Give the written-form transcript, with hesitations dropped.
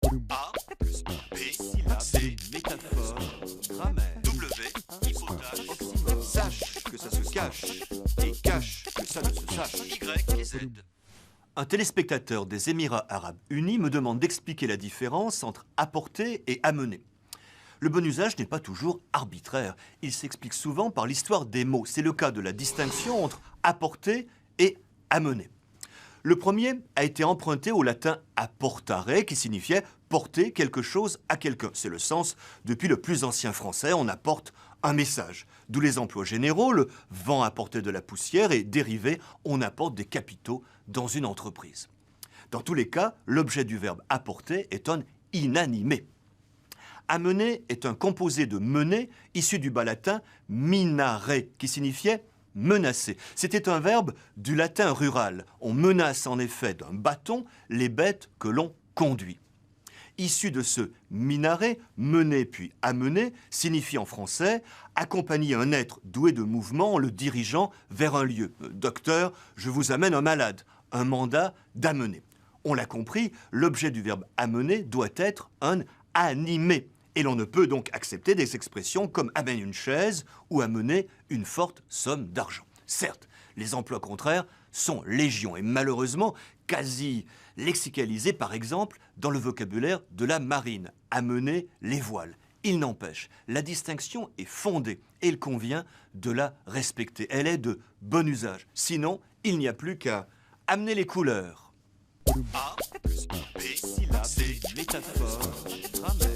A plus B, C, métaphore, grammaire, W, hypothèse, oxymore. Sache que ça se cache et cache que ça ne se sache. Y et Z. Un téléspectateur des Émirats Arabes Unis me demande d'expliquer la différence entre apporter et amener. Le bon usage n'est pas toujours arbitraire. Il s'explique souvent par l'histoire des mots. C'est le cas de la distinction entre apporter et amener. Le premier a été emprunté au latin apportare, qui signifiait porter quelque chose à quelqu'un. C'est le sens depuis le plus ancien français, on apporte un message. D'où les emplois généraux, le vent apportait de la poussière et dérivé, on apporte des capitaux dans une entreprise. Dans tous les cas, l'objet du verbe apporter est un inanimé. Amener est un composé de mener issu du bas latin minare, qui signifiait menacer. C'était un verbe du latin rural. On menace en effet d'un bâton les bêtes que l'on conduit. Issu de ce minare, mener puis amener signifie en français accompagner un être doué de mouvement en le dirigeant vers un lieu. Docteur, je vous amène un malade. Un mandat d'amener. On l'a compris, l'objet du verbe amener doit être un animé. Et l'on ne peut donc accepter des expressions comme amener une chaise ou amener une forte somme d'argent. Certes, les emplois contraires sont légion et malheureusement quasi lexicalisés, par exemple, dans le vocabulaire de la marine, amener les voiles. Il n'empêche, la distinction est fondée et il convient de la respecter. Elle est de bon usage. Sinon, il n'y a plus qu'à amener les couleurs. A plus B, C, métaphore, grammaire.